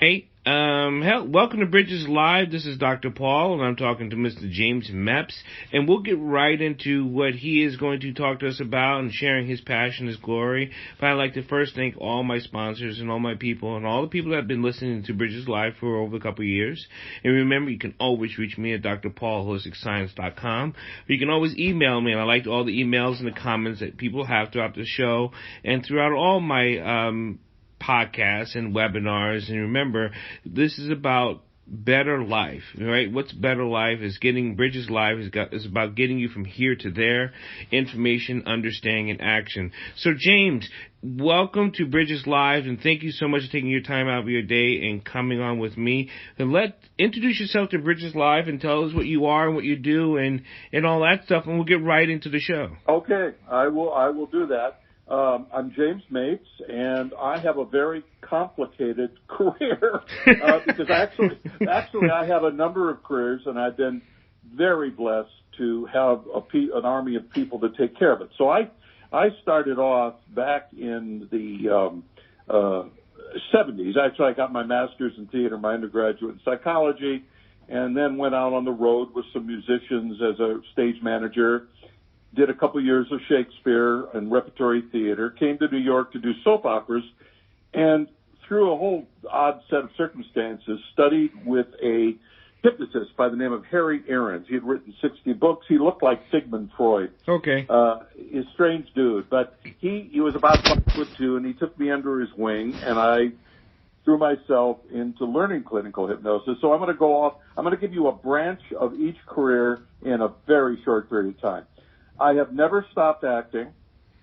Hey, welcome to Bridges Live. This is Dr. Paul, and I'm talking to Mr. James Mepps, and we'll get right into what he is going to talk to us about and sharing his passion, his glory. But I'd like to first thank all my sponsors and all my people and all the people that have been listening to Bridges Live for over a couple of years. And remember, you can always reach me at drpaulholisticscience.com. You can always email me, and I like all the emails and the comments that people have throughout the show and throughout all my podcasts and webinars. And remember, this is about better life, right? What's better life is getting Bridges Live is about getting you from here to there, information, understanding, and action. So James, welcome to Bridges Live, and thank you so much for taking your time out of your day and coming on with me. And introduce yourself to Bridges Live and tell us what you are and what you do and all that stuff, and we'll get right into the show. Okay, I will do that. I'm James Mapes, and I have a very complicated career because actually I have a number of careers, and I've been very blessed to have an army of people to take care of it. So I started off back in the 70s. Actually, I got my master's in theater, my undergraduate in psychology, and then went out on the road with some musicians as a stage manager. Did a couple years of Shakespeare and repertory theater, came to New York to do soap operas, and through a whole odd set of circumstances, studied with a hypnotist by the name of Harry Ahrens. He had written 60 books. He looked like Sigmund Freud. Okay. He's a strange dude, but he was about 5'2", and he took me under his wing, and I threw myself into learning clinical hypnosis. So I'm going to give you a branch of each career in a very short period of time. I have never stopped acting.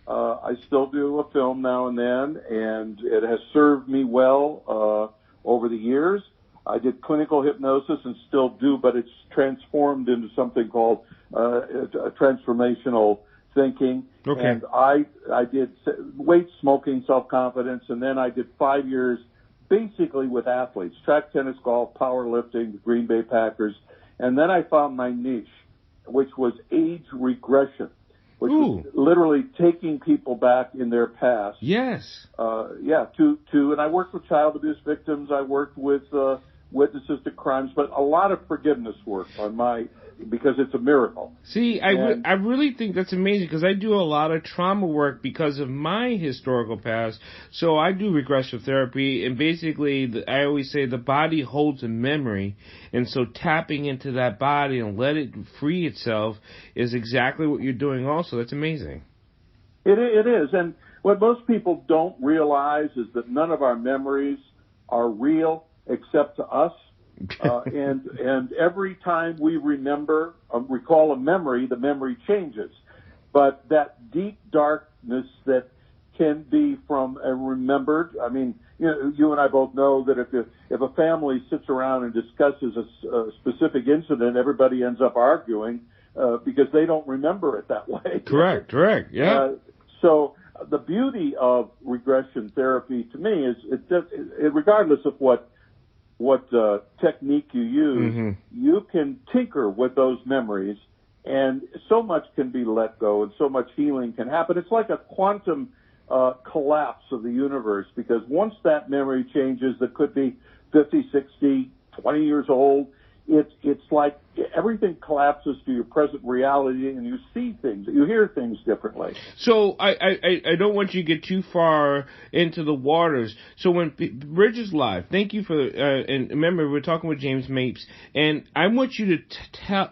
I still do a film now and then, and it has served me well over the years. I did clinical hypnosis and still do, but it's transformed into something called transformational thinking. Okay. And I did weight smoking, self-confidence, and then I did 5 years basically with athletes, track, tennis, golf, powerlifting, the Green Bay Packers. And then I found my niche, which was age regression, which was literally taking people back in their past. Yes. And I worked with child abuse victims. I worked with witnesses to crimes, but a lot of forgiveness work because it's a miracle. See, I really think that's amazing because I do a lot of trauma work because of my historical past. So I do regressive therapy, and basically I always say the body holds a memory, and so tapping into that body and let it free itself is exactly what you're doing also. That's amazing. It is, and what most people don't realize is that none of our memories are real except to us. And every time we recall a memory, the memory changes. But that deep darkness that can be from a remembered, I mean, you and I both know that if a family sits around and discusses a specific incident, everybody ends up arguing because they don't remember it that way. Correct, yeah. So the beauty of regression therapy to me is regardless of what technique you use, you can tinker with those memories, and so much can be let go, and so much healing can happen. It's like a quantum collapse of the universe, because once that memory changes, that could be 50, 60, 20 years old, it's like everything collapses to your present reality, and you see things, you hear things differently. So I don't want you to get too far into the waters. So when Bridges Live, thank you for, and remember, we're talking with James Mapes, and I want you to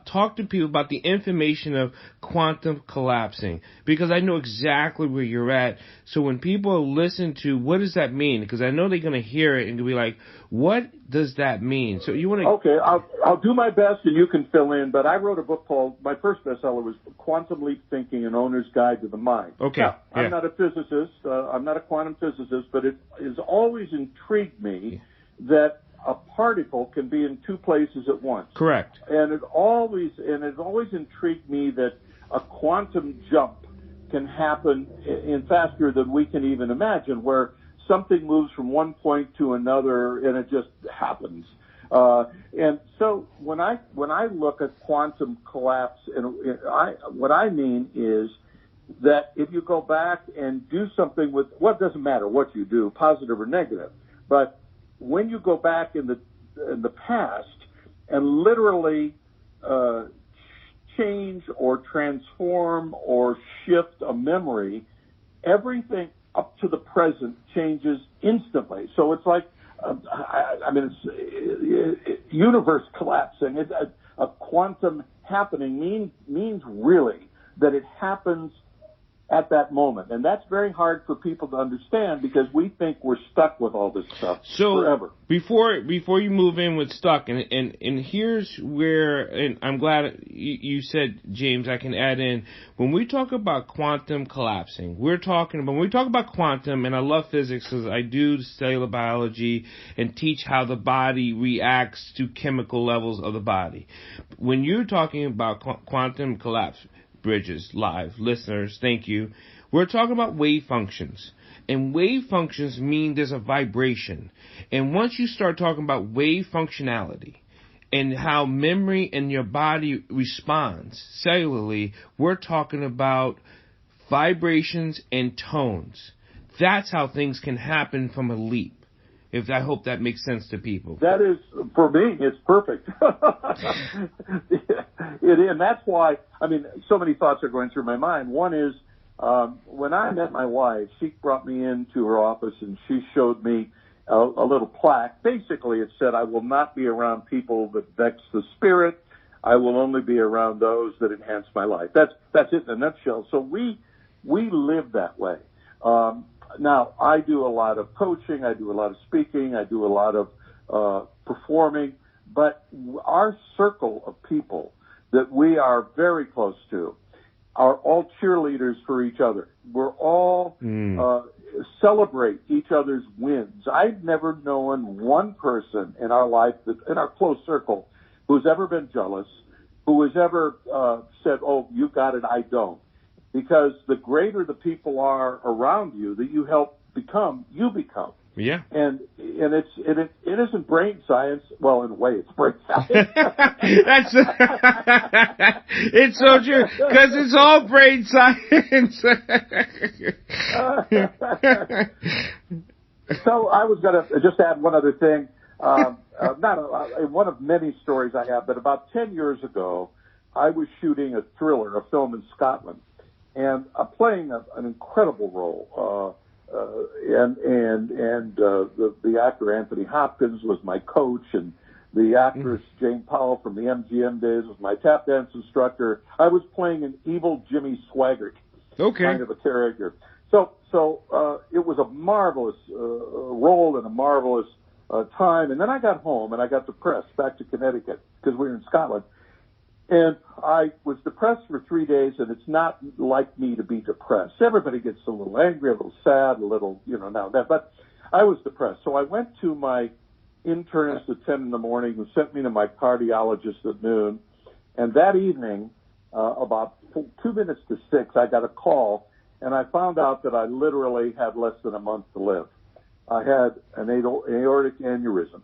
talk to people about the information of quantum collapsing, because I know exactly where you're at. So when people listen to, what does that mean? Because I know they're going to hear it and be like, what does that mean? So you want to... Okay, I'll do my best and you can fill in, but I wrote a book called, my first bestseller was Quantum Leap Thinking, An Owner's Guide to the Mind. Okay. Now, I'm not a physicist, I'm not a quantum physicist, but it has always intrigued me that a particle can be in two places at once. Correct. And it always intrigued me that a quantum jump can happen in faster than we can even imagine, where something moves from one point to another and it just happens. And so when I look at quantum collapse, what I mean is that if you go back and do something with, well, it doesn't matter what you do, positive or negative, but when you go back in the past and literally change or transform or shift a memory, everything up to the present changes instantly. So it's like, it's universe collapsing. A quantum happening means really that it happens at that moment. And that's very hard for people to understand because we think we're stuck with all this stuff forever. Before you move in with stuck, and here's where, and I'm glad you said, James, I can add in, when we talk about quantum collapsing, when we talk about quantum, and I love physics because I do cellular biology and teach how the body reacts to chemical levels of the body. When you're talking about quantum collapse, Bridges Live listeners, thank you. We're talking about wave functions. And wave functions mean there's a vibration. And once you start talking about wave functionality and how memory and your body responds cellularly, we're talking about vibrations and tones. That's how things can happen from a leap. I hope that makes sense to people. That is, for me, it's perfect. And that's why, so many thoughts are going through my mind. One is, when I met my wife, she brought me into her office and she showed me a little plaque. Basically, it said, I will not be around people that vex the spirit. I will only be around those that enhance my life. That's it in a nutshell. So we live that way. Now, I do a lot of coaching, I do a lot of speaking, I do a lot of performing, but our circle of people that we are very close to are all cheerleaders for each other. We're all celebrate each other's wins. I've never known one person in our life, in our close circle, who's ever been jealous, who has ever said, oh, you got it, I don't. Because the greater the people are around you that you help become, you become. Yeah. And it isn't brain science. Well, in a way, it's brain science. It's so true, because it's all brain science. So I was going to just add one other thing. One of many stories I have, but about 10 years ago, I was shooting a thriller, a film in Scotland. And playing an incredible role, the actor Anthony Hopkins was my coach, and the actress Jane Powell from the MGM days was my tap dance instructor. I was playing an evil Jimmy Swaggart kind of a character. So it was a marvelous role and a marvelous time. And then I got home and I got depressed back to Connecticut because we were in Scotland. And I was depressed for 3 days, and it's not like me to be depressed. Everybody gets a little angry, a little sad, a little, now and then. But I was depressed. So I went to my internist at 10 in the morning, who sent me to my cardiologist at noon. And that evening, about 2 minutes to 6, I got a call, and I found out that I literally had less than a month to live. I had an aortic aneurysm.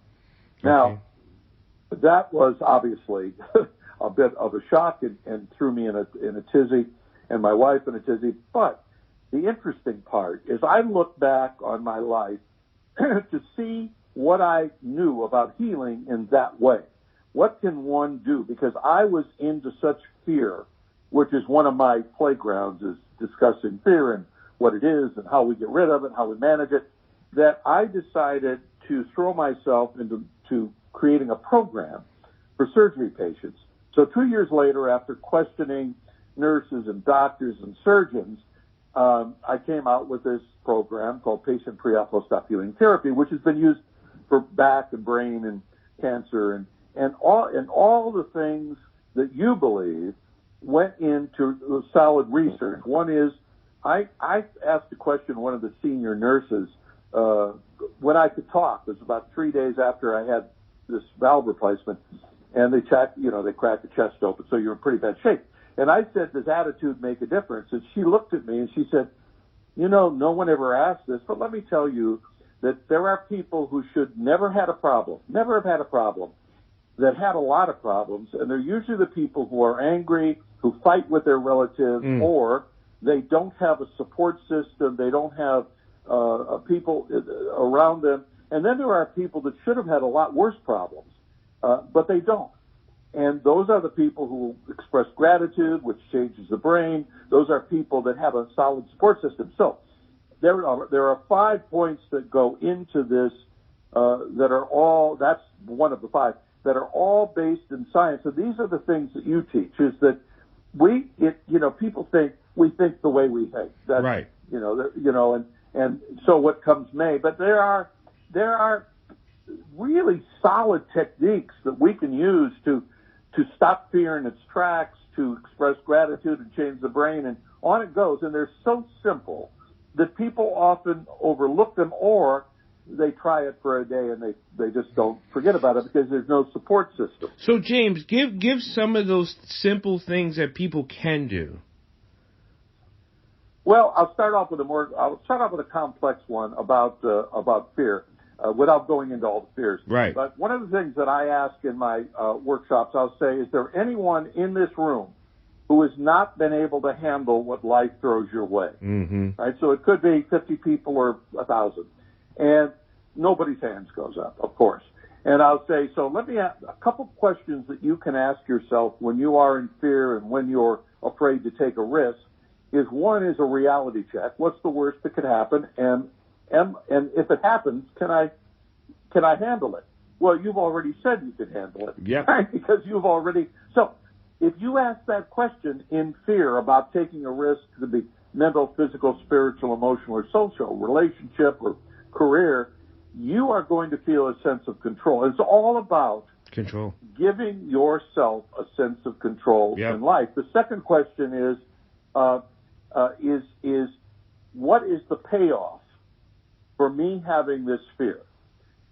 Now, that was obviously a bit of a shock and threw me in a tizzy, and my wife in a tizzy. But the interesting part is I look back on my life to see what I knew about healing in that way. What can one do? Because I was into such fear, which is one of my playgrounds, is discussing fear and what it is and how we get rid of it, how we manage it, that I decided to throw myself into creating a program for surgery patients. So 2 years later, after questioning nurses and doctors and surgeons, I came out with this program called Patient Pre-Op Post-Op Healing Therapy, which has been used for back and brain and cancer and all the things that you believe went into solid research. One is, I asked a question one of the senior nurses when I could talk. It was about 3 days after I had this valve replacement, and they checked, they cracked the chest open, so you're in pretty bad shape. And I said, does attitude make a difference? And she looked at me and she said, no one ever asked this, but let me tell you that there are people who should never have had a problem, that had a lot of problems, and they're usually the people who are angry, who fight with their relatives, or they don't have a support system, they don't have people around them, And then there are people that should have had a lot worse problems, but they don't. And those are the people who express gratitude, which changes the brain. Those are people that have a solid support system. So there are 5 points that go into this that are all, that's one of the 5, that are all based in science. And these are the things that you teach, is that people think we think the way we think. That's, right. And so what comes may. But there are really solid techniques that we can use to stop fear in its tracks, to express gratitude and change the brain, and on it goes. And they're so simple that people often overlook them, or they try it for a day and they just don't forget about it because there's no support system. So James, give some of those simple things that people can do. Well, I'll start off with a complex one about fear, without going into all the fears. Right. But one of the things that I ask in my workshops, I'll say, is there anyone in this room who has not been able to handle what life throws your way? Mm-hmm. Right. So it could be 50 people or 1,000, and nobody's hands goes up, of course. And I'll say, so let me ask a couple questions that you can ask yourself when you are in fear and when you're afraid to take a risk. One is a reality check. What's the worst that could happen? And if it happens, can I handle it? Well, you've already said you could handle it. Yeah. Right? Because you've already. So if you ask that question in fear about taking a risk, it could be mental, physical, spiritual, emotional, or social, relationship, or career, you are going to feel a sense of control. It's all about control, giving yourself a sense of control in life. The second question is what is the payoff for me having this fear?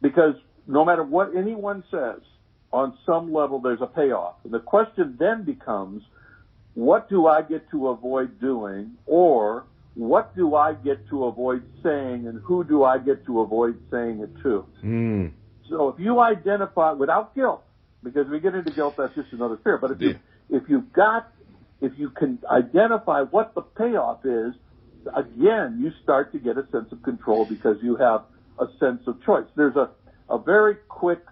Because no matter what anyone says, on some level there's a payoff. And the question then becomes, what do I get to avoid doing, or what do I get to avoid saying, and who do I get to avoid saying it to? Mm. So if you identify without guilt, because if we get into guilt, that's just another fear. But if you can identify what the payoff is, again, you start to get a sense of control because you have a sense of choice. There's a very quick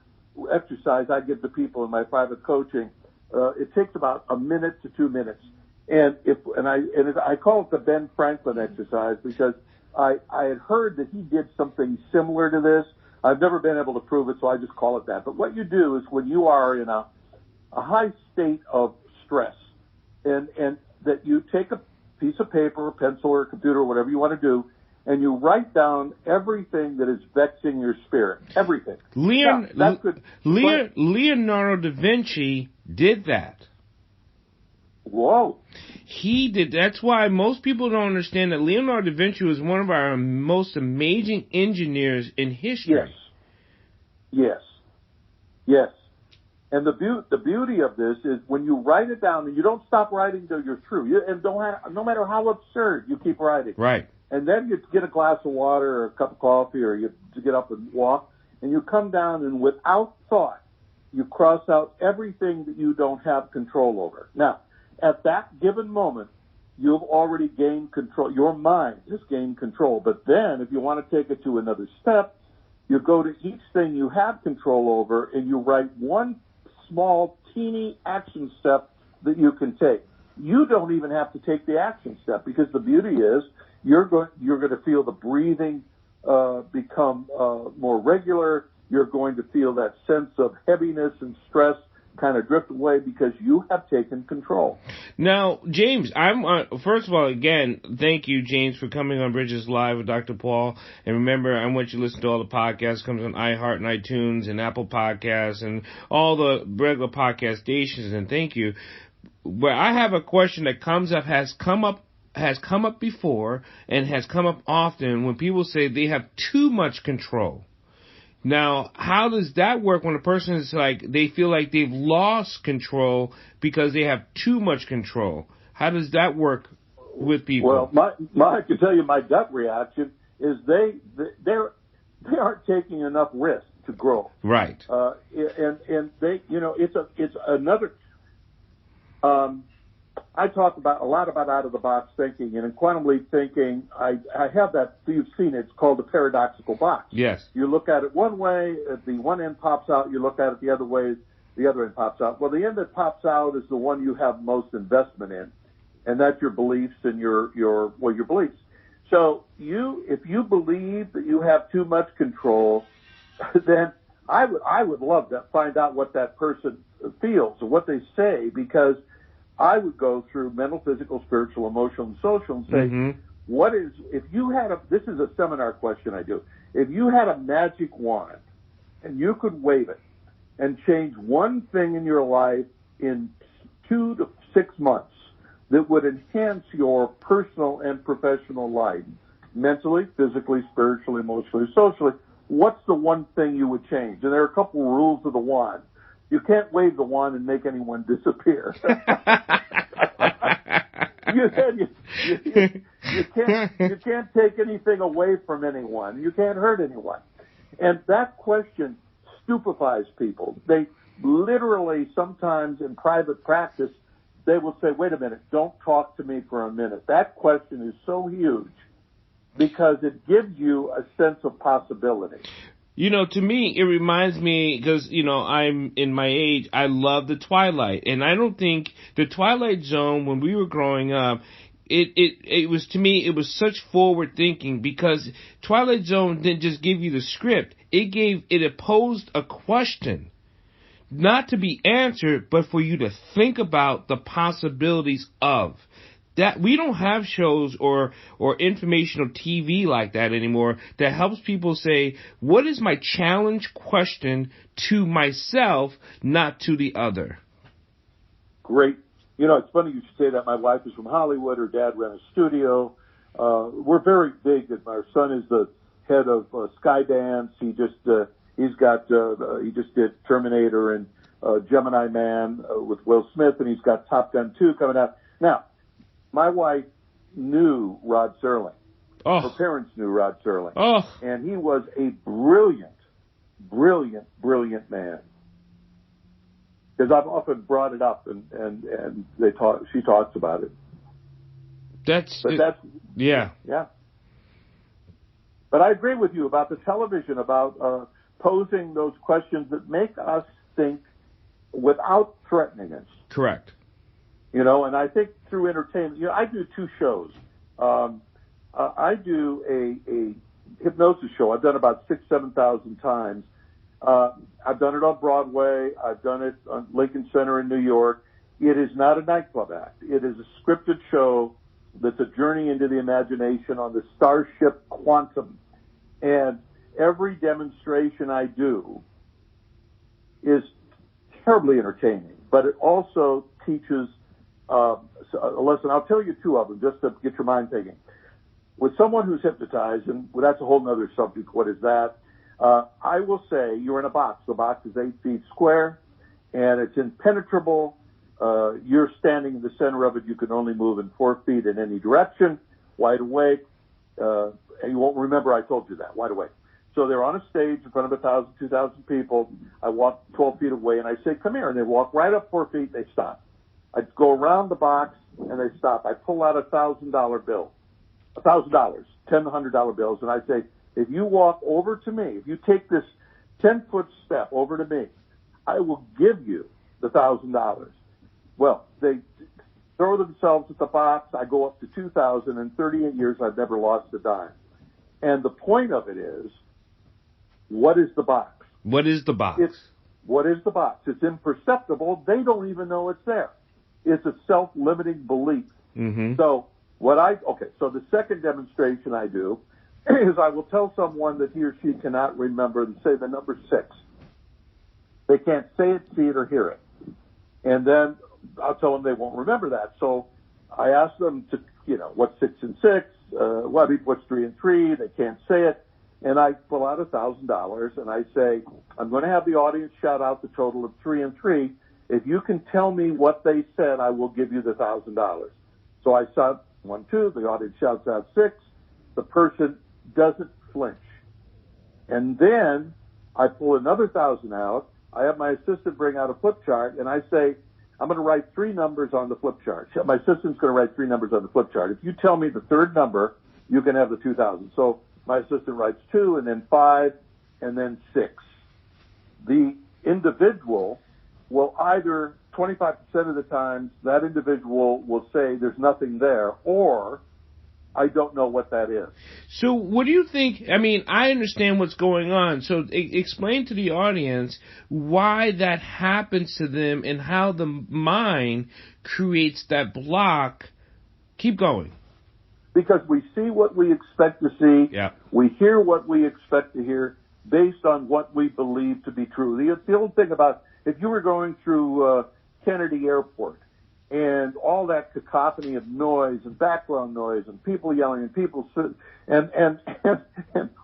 exercise I give to people in my private coaching. It takes about a minute to 2 minutes. And I call it the Ben Franklin exercise because I had heard that he did something similar to this. I've never been able to prove it, so I just call it that. But what you do is when you are in a high state of stress, and that you take a piece of paper, a pencil, or a computer, or whatever you want to do, and you write down everything that is vexing your spirit. Everything. Leonardo da Vinci did that. Whoa. He did. That's why most people don't understand that Leonardo da Vinci was one of our most amazing engineers in history. Yes. And the beauty of this is when you write it down, and you don't stop writing until you're through. No matter how absurd, you keep writing. Right. And then you get a glass of water or a cup of coffee, or you get up and walk, and you come down, and without thought, you cross out everything that you don't have control over. Now, at that given moment, you've already gained control. Your mind has gained control. But then, if you want to take it to another step, you go to each thing you have control over, and you write one small, teeny action step that you can take. You don't even have to take the action step, because the beauty is you're going to feel the breathing become more regular. You're going to feel that sense of heaviness and stress kind of drift away because you have taken control. Now, James, I'm first of all, again, thank you, James, for coming on Bridges Live with Dr. Paul. And remember, I want you to listen to all the podcasts. It comes on iHeart and iTunes and Apple Podcasts and all the regular podcast stations. And thank you. But I have a question that has come up before and has come up often when people say they have too much control. Now, how does that work when a person is they feel like they've lost control because they have too much control? How does that work with people? Well, I can tell you my gut reaction is they aren't taking enough risk to grow. Right. And they, it's another, I talk about a lot about out-of-the-box thinking, and in quantum leap thinking, I have that. You've seen it. It's called the paradoxical box. Yes. You look at it one way, the one end pops out. You look at it the other way, the other end pops out. Well, the end that pops out is the one you have most investment in, and that's your beliefs and your beliefs. So if you believe that you have too much control, then I would love to find out what that person feels or what they say, because I would go through mental, physical, spiritual, emotional, and social and say, if you had this is a seminar question I do. If you had a magic wand and you could wave it and change one thing in your life in 2 to 6 months that would enhance your personal and professional life, mentally, physically, spiritually, emotionally, socially, what's the one thing you would change? And there are a couple of rules of the wand. You can't wave the wand and make anyone disappear. You can't take anything away from anyone. You can't hurt anyone. And that question stupefies people. They literally, sometimes in private practice, they will say, wait a minute, don't talk to me for a minute. That question is so huge because it gives you a sense of possibility. To me, it reminds me, because, I'm in my age, I love the Twilight. And I don't think the Twilight Zone, when we were growing up, it was, to me, it was such forward thinking, because Twilight Zone didn't just give you the script. It posed a question, not to be answered, but for you to think about the possibilities of. That we don't have shows or informational TV like that anymore that helps people say, what is my challenge question to myself, not to the other? Great. It's funny you should say that. My wife is from Hollywood. Her dad ran a studio. We're very big. Our son is the head of Skydance. He just did Terminator and Gemini Man with Will Smith, and he's got Top Gun 2 coming out. Now, my wife knew Rod Serling. Oh. Her parents knew Rod Serling. Oh. And he was a brilliant man. Because I've often brought it up, and she talks about it. Yeah. But I agree with you about the television, about posing those questions that make us think without threatening us. Correct. And I think through entertainment, I do 2 shows. I do a hypnosis show. I've done about 7,000 times. I've done it on Broadway. I've done it on Lincoln Center in New York. It is not a nightclub act. It is a scripted show that's a journey into the imagination on the starship Quantum. And every demonstration I do is terribly entertaining, but it also teaches a lesson. I'll tell you 2 of them just to get your mind thinking. With someone who's hypnotized, and that's a whole other subject, what is that? I will say you're in a box. The box is 8 feet square, and it's impenetrable. You're standing in the center of it. You can only move in 4 feet in any direction, wide awake. And you won't remember I told you that, wide awake. So they're on a stage in front of 1,000, 2,000 people. I walk 12 feet away, and I say, come here. And they walk right up 4 feet. They stop. I go around the box, and they stop. I pull out $1,000 bill, $1,000, $100 bills, and I say, if you walk over to me, if you take this 10-foot step over to me, I will give you the $1,000. Well, they throw themselves at the box. I go up to 2,000. In 38 years, I've never lost a dime. And the point of it is, what is the box? What is the box? What is the box? It's imperceptible. They don't even know it's there. It's a self-limiting belief. Mm-hmm. So the second demonstration I do is I will tell someone that he or she cannot remember and say the number 6. They can't say it, see it, or hear it. And then I'll tell them they won't remember that. So I ask them to, what's 6 and 6? What's 3 and 3? They can't say it. And I pull out $1,000 and I say, I'm going to have the audience shout out the total of 3 and 3. If you can tell me what they said, I will give you the $1,000. So I shout 1, 2. The audience shouts out 6. The person doesn't flinch. And then I pull another 1,000 out. I have my assistant bring out a flip chart, and I say, I'm going to write 3 numbers on the flip chart. My assistant's going to write 3 numbers on the flip chart. If you tell me the third number, you can have the 2,000. So my assistant writes 2 and then 5 and then 6. The individual will either 25% of the times that individual will say there's nothing there, or I don't know what that is. So what do you think? I mean, I understand what's going on. So explain to the audience why that happens to them and how the mind creates that block. Keep going. Because we see what we expect to see. Yeah. We hear what we expect to hear based on what we believe to be true. The old thing about if you were going through Kennedy Airport, and all that cacophony of noise and background noise and people yelling and people and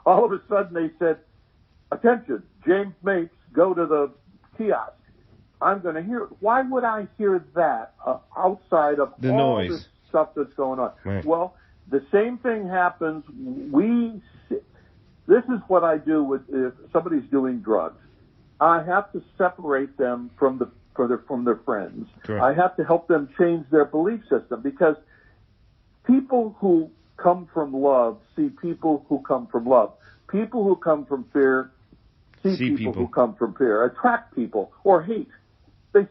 all of a sudden they said, "Attention, James Mapes, go to the kiosk." I'm going to hear it. Why would I hear that outside of the all noise, this stuff that's going on? Right. Well, the same thing happens. This is what I do with if somebody's doing drugs. I have to separate them from their friends. Correct. I have to help them change their belief system, because people who come from love see people who come from love. People who come from fear see people who come from fear. Attract people or hate. They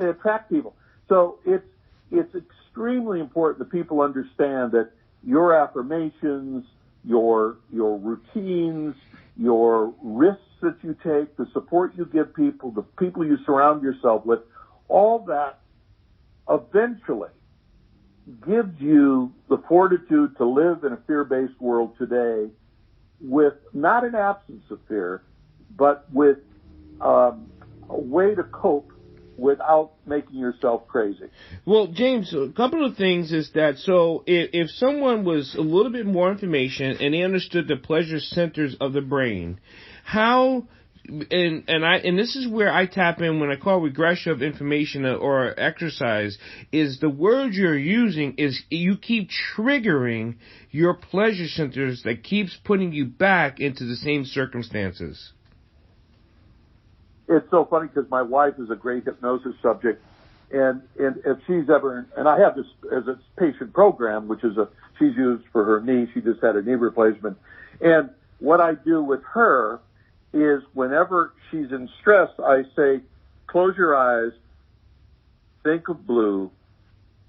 attract people. So it's extremely important that people understand that your affirmations, your routines, your risks that you take, the support you give people, the people you surround yourself with, all that eventually gives you the fortitude to live in a fear-based world today with not an absence of fear, but with a way to cope without making yourself crazy. Well, James, a couple of things is that, so if someone was a little bit more information and they understood the pleasure centers of the brain, how, and this is where I tap in when I call regression of information or exercise, is the word you're using is you keep triggering your pleasure centers that keeps putting you back into the same circumstances. It's so funny because my wife is a great hypnosis subject, and if she's ever, and I have this as a patient program, which is she's used for her knee. She just had a knee replacement. And what I do with her is whenever she's in stress, I say, close your eyes, think of blue,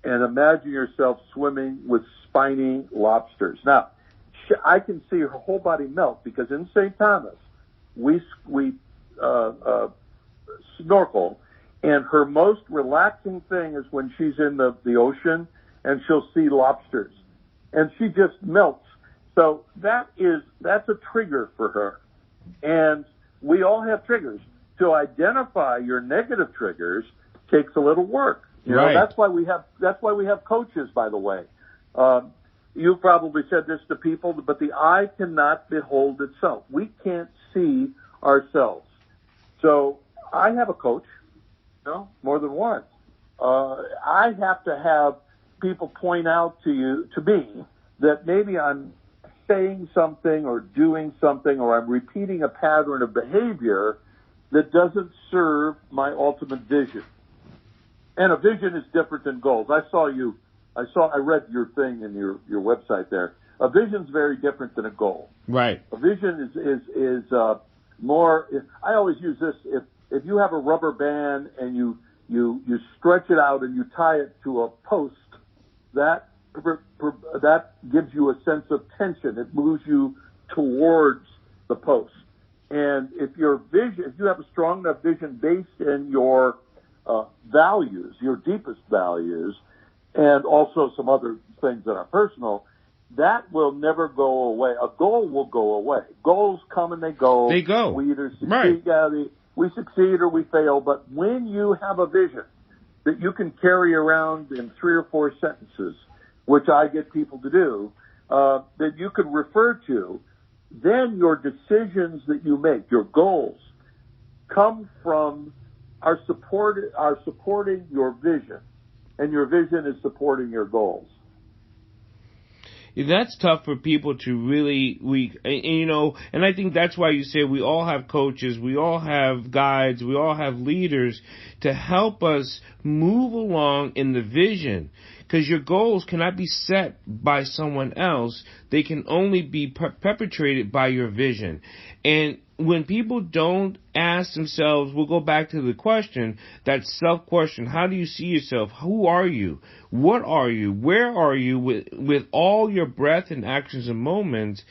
and imagine yourself swimming with spiny lobsters. Now, I can see her whole body melt because in St. Thomas, we snorkel, and her most relaxing thing is when she's in the ocean and she'll see lobsters, and she just melts. So that's a trigger for her, and we all have triggers. To identify your negative triggers takes a little work. You know, that's why we have coaches, by the way. You probably said this to people, but the eye cannot behold itself. We can't see ourselves. So I have a coach, more than one. I have to have people point out to me that maybe I'm saying something or doing something, or I'm repeating a pattern of behavior that doesn't serve my ultimate vision. And a vision is different than goals. I read your thing in your website there. A vision's very different than a goal. Right. A vision is more. I always use this. If you have a rubber band and you stretch it out and you tie it to a post, that gives you a sense of tension. It moves you towards the post. And if you have a strong enough vision based in your values, your deepest values, and also some other things that are personal, that will never go away. A goal will go away. Goals come and they go. They go. We either succeed, we succeed or we fail. But when you have a vision that you can carry around in 3 or 4 sentences, which I get people to do, that you can refer to, then your decisions that you make, your goals, are supporting your vision, and your vision is supporting your goals. that's tough for people to really, and I think that's why you say we all have coaches, we all have guides, we all have leaders to help us move along in the vision. Because your goals cannot be set by someone else. They can only be perpetrated by your vision. And when people don't ask themselves, we'll go back to the question, that self-question, how do you see yourself? Who are you? What are you? Where are you with all your breath and actions and moments?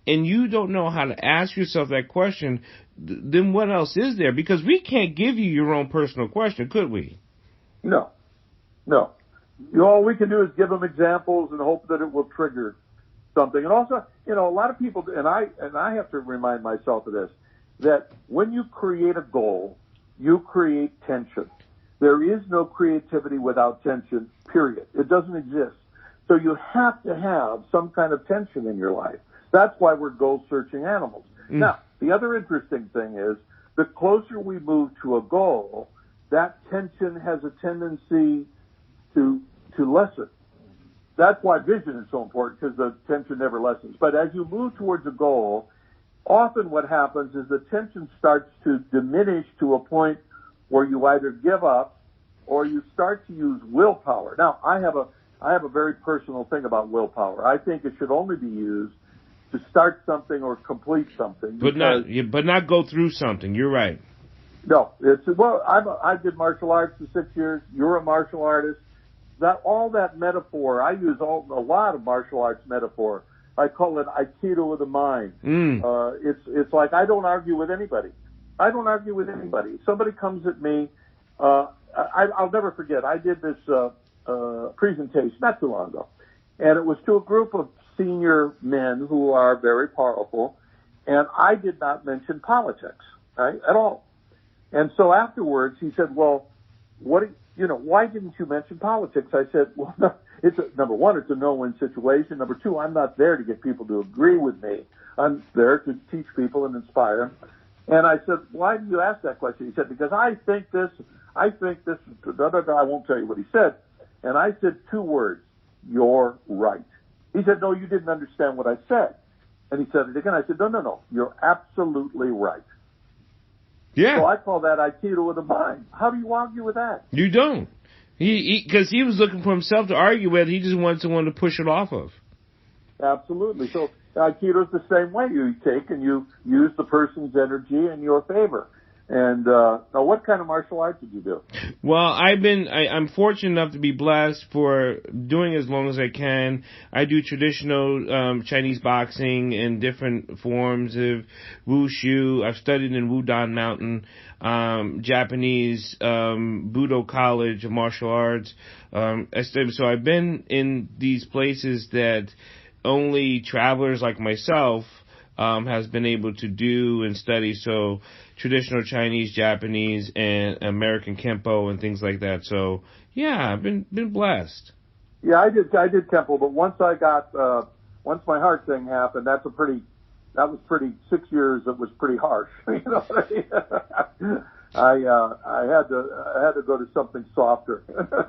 And you don't know how to ask yourself that question, then what else is there? Because we can't give you your own personal question, could we? No. All we can do is give them examples and hope that it will trigger something. And also, a lot of people, and I have to remind myself of this, that when you create a goal, you create tension. There is no creativity without tension, period. It doesn't exist. So you have to have some kind of tension in your life. That's why we're goal-searching animals. Now, the other interesting thing is, the closer we move to a goal, that tension has a tendency to lessen. That's why vision is so important, because the tension never lessens. But as you move towards a goal, often what happens is the tension starts to diminish to a point where you either give up or you start to use willpower. Now, I have a very personal thing about willpower. I think it should only be used to start something or complete something. But not go through something. You're right. No, I did martial arts for 6 years. You're a martial artist. All that metaphor, I use a lot of martial arts metaphor. I call it Aikido of the mind. It's like I don't argue with anybody. Somebody comes at me. I'll never forget. I did this presentation not too long ago, and it was to a group of senior men who are very powerful, and I did not mention politics, right, at all. And so afterwards, he said, "Well, why didn't you mention politics?" I said, "Well, number one, it's a no-win situation. Number two, I'm not there to get people to agree with me. I'm there to teach people and inspire them." And I said, "Why did you ask that question?" He said, "Because I think this, I won't tell you what he said. And I said 2 words, "You're right." He said, "No, you didn't understand what I said." And he said it again. I said, No, you're absolutely right." Yeah. So I call that Aikido of the mind. How do you argue with that? You don't. Because he was looking for himself to argue with. He just wanted someone to push it off of. Absolutely. So Aikido is the same way. You take and you use the person's energy in your favor. And now, what kind of martial art did you do? Well, I'm fortunate enough to be blessed for doing as long as I can. I do traditional Chinese boxing in different forms of wushu. I've studied in Wudang Mountain, Japanese Budo College of Martial Arts. So I've been in these places that only travelers like myself has been able to do and study. So traditional Chinese, Japanese, and American Kempo and things like that. So yeah, I've been blessed. Yeah, I did Kempo, but once my heart thing happened, that was pretty 6 years. It was pretty harsh. You know what I mean? I had to go to something softer.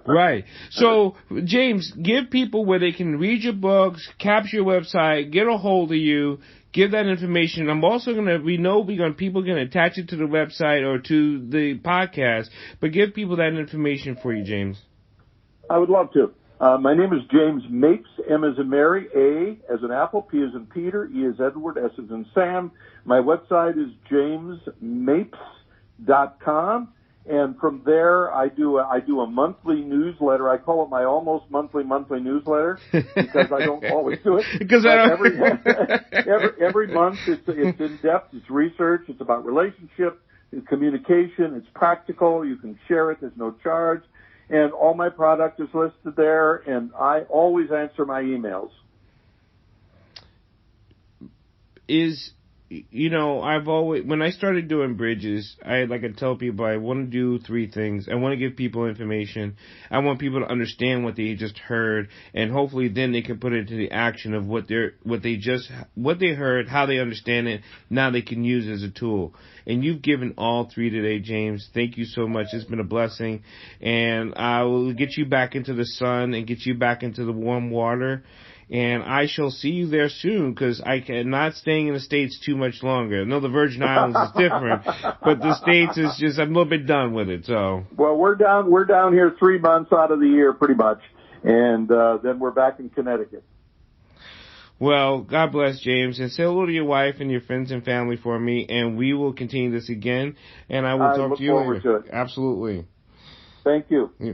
Right. So, James, give people where they can read your books, capture your website, get a hold of you, give that information. I'm also people are going to attach it to the website or to the podcast, but give people that information for you, James. I would love to. My name is James Mapes, M as in Mary, A as in Apple, P as in Peter, E as Edward, S as in Sam. My website is jamesmapes.com, and from there I do a monthly newsletter. I call it my almost monthly newsletter because I don't always do it. Because every month it's in depth, it's research, it's about relationship, it's communication, it's practical. You can share it. There's no charge, and all my product is listed there. And I always answer my emails. When I started doing bridges, I tell people I want to do 3 things. I want to give people information. I want people to understand what they just heard, and hopefully then they can put it into the action of what they heard, how they understand it. Now they can use it as a tool. And you've given all 3 today, James. Thank you so much. It's been a blessing, and I will get you back into the sun and get you back into the warm water. and I shall see you there soon because I am not staying in the States too much longer. I know the Virgin Islands is different, but the States is just, I'm a little bit done with it, so. Well, we're down here 3 months out of the year pretty much, and then we're back in Connecticut. Well, God bless, James, and say hello to your wife and your friends and family for me, and we will continue this again, and I will talk to you later. I look forward to it. Absolutely. Thank you. Yeah.